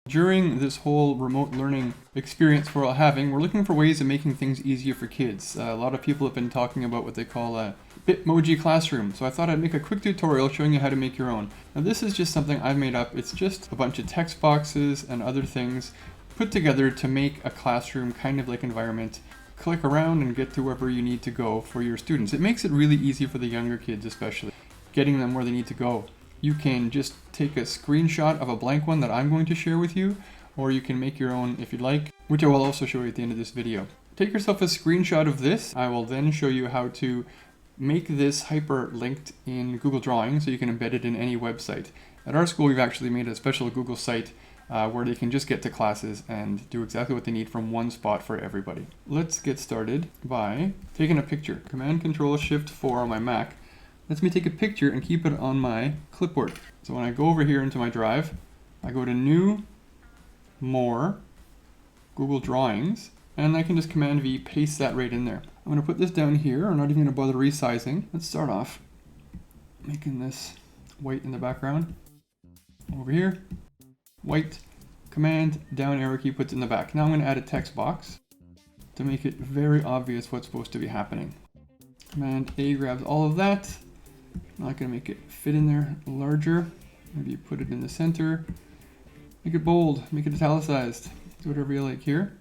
During this whole remote learning experience we're all having, we're looking for ways of making things easier for kids. A lot of people have been talking about what they call a Bitmoji classroom, so I thought I'd make a quick tutorial showing you how to make your own. Now this is just something I've made up. It's just a bunch of text boxes and other things put together to make a classroom kind of like environment. Click around and get to wherever you need to go for your students. It makes it really easy for the younger kids especially, getting them where they need to go. You can just take a screenshot of a blank one that I'm going to share with you, or you can make your own if you'd like, which I will also show you at the end of this video. Take yourself a screenshot of this. I will then show you how to make this hyperlinked in Google Drawing so you can embed it in any website. At our school, we've actually made a special Google site where they can just get to classes and do exactly what they need from one spot for everybody. Let's get started by taking a picture. Command-Control-Shift-4 on my Mac lets me take a picture and keep it on my clipboard. So when I go over here into my drive, I go to New, More, Google Drawings, and I can just Command-V, paste that right in there. I'm going to put this down here. I'm not even going to bother resizing. Let's start off making this white in the background. Over here, white, Command, down arrow key puts it in the back. Now I'm going to add a text box to make it very obvious what's supposed to be happening. Command A grabs all of that. I'm not going to make it fit in there larger. Maybe you put it in the center. Make it bold, make it italicized. Do whatever you like here.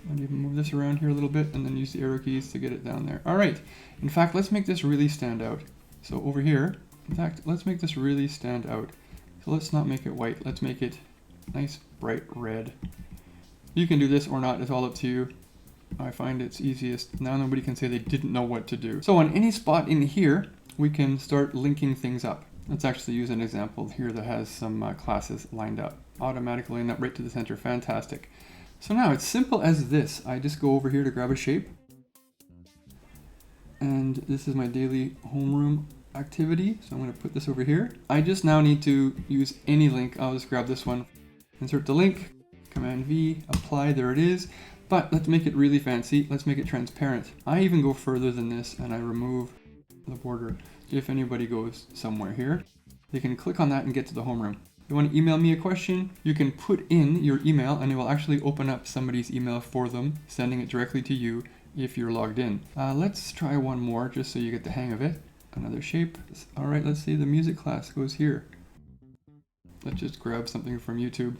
And even move this around here a little bit and then use the arrow keys to get it down there. All right. In fact, let's make this really stand out. So over here, in fact, let's make this really stand out. So let's not make it white. Let's make it nice, bright red. You can do this or not. It's all up to you. I find it's easiest. Now nobody can say they didn't know what to do. So on any spot in here, we can start linking things up. Let's actually use an example here that has some classes lined up. Automatically line up right to the center. Fantastic. So now it's simple as this. I just go over here to grab a shape. And this is my daily homeroom activity. So I'm going to put this over here. I just now need to use any link. I'll just grab this one. Insert the link. Command-V. Apply. There it is. But let's make it really fancy. Let's make it transparent. I even go further than this and I remove the border. If anybody goes somewhere here, they can click on that and get to the homeroom. If you want to email me a question, you can put in your email and it will actually open up somebody's email for them, sending it directly to you if you're logged in. Let's try one more just so you get the hang of it. Another shape. All right, let's see the music class goes here. Let's just grab something from YouTube.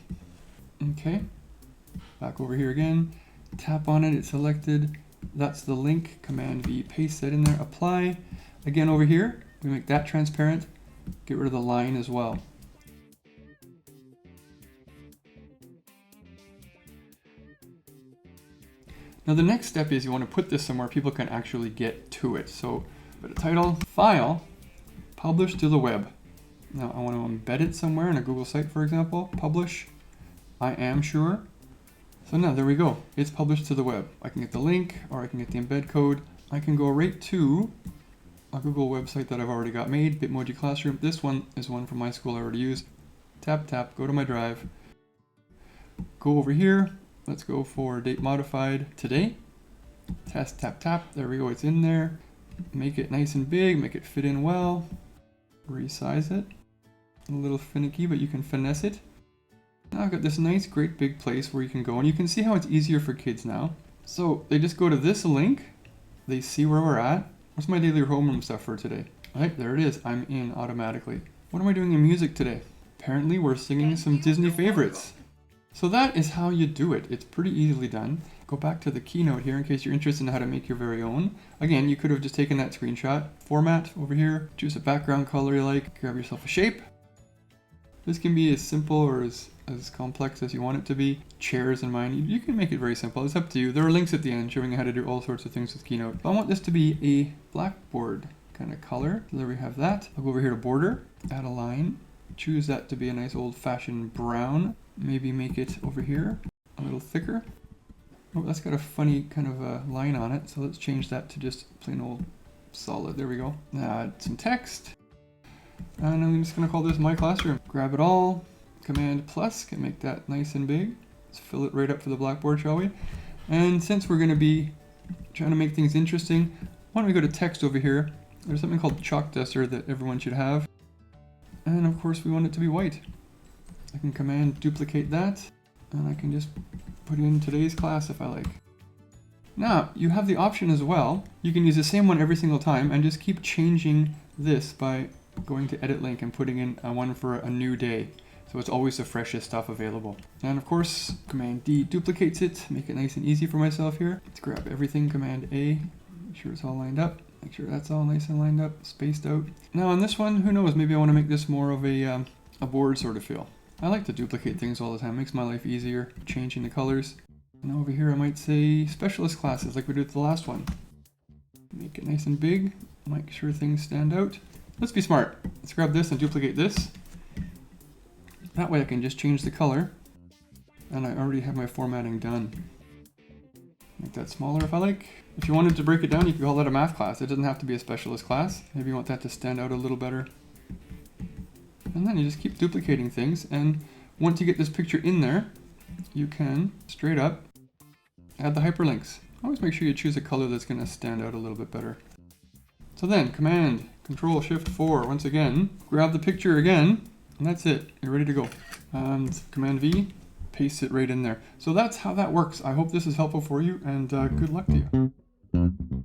Okay, back over here again. Tap on it, it's selected. That's the link. Command-V, paste that in there, apply. Again over here, we make that transparent. Get rid of the line as well. Now the next step is you want to put this somewhere people can actually get to it. So put a title, file, publish to the web. Now I want to embed it somewhere in a Google site, for example. Publish, I am sure. So now there we go. It's published to the web. I can get the link or I can get the embed code. I can go right to a Google website that I've already got made, Bitmoji Classroom. This one is one from my school I already use. Tap, tap, go to my drive. Go over here. Let's go for date modified today. Test, tap, tap. There we go. It's in there. Make it nice and big. Make it fit in well. Resize it. A little finicky, but you can finesse it. Now I've got this nice, great big place where you can go, and you can see how it's easier for kids now. So they just go to this link. They see where we're at. What's my daily homeroom stuff for today? All right, there it is. I'm in automatically. What am I doing in music today? Apparently we're singing some Disney favorites. So that is how you do it. It's pretty easily done. Go back to the Keynote here in case you're interested in how to make your very own. Again, you could have just taken that screenshot. Format over here. Choose a background color you like. Grab yourself a shape. This can be as simple or as complex as you want it to be. Chairs in mind. You can make it very simple. It's up to you. There are links at the end showing you how to do all sorts of things with Keynote. But I want this to be a blackboard kind of color. So there we have that. I'll go over here to border. Add a line. Choose that to be a nice old-fashioned brown. Maybe make it over here a little thicker. Oh, that's got a funny kind of a line on it. So let's change that to just plain old solid. There we go. Add some text. And I'm just going to call this My Classroom. Grab it all. Command plus can make that nice and big. Let's fill it right up for the blackboard, shall we? And since we're going to be trying to make things interesting, why don't we go to text over here? There's something called Chalk Duster that everyone should have. And of course we want it to be white. I can Command duplicate that, and I can just put in today's class if I like. Now, you have the option as well. You can use the same one every single time and just keep changing this by going to edit link and putting in one for a new day. So it's always the freshest stuff available. And of course, Command D duplicates it, make it nice and easy for myself here. Let's grab everything, Command A, make sure it's all lined up. Make sure that's all nice and lined up, spaced out. Now on this one, who knows, maybe I want to make this more of a board sort of feel. I like to duplicate things all the time, makes my life easier, changing the colors. And over here I might say specialist classes like we did with the last one. Make it nice and big, make sure things stand out. Let's be smart. Let's grab this and duplicate this. That way I can just change the color, and I already have my formatting done. Make that smaller if I like. If you wanted to break it down, you could call that a math class. It doesn't have to be a specialist class. Maybe you want that to stand out a little better. And then you just keep duplicating things, and once you get this picture in there, you can, straight up, add the hyperlinks. Always make sure you choose a color that's going to stand out a little bit better. So then, Command, Control, Shift 4, once again, grab the picture again, and that's it. You're ready to go. And Command V, paste it right in there. So that's how that works. I hope this is helpful for you, and good luck to you.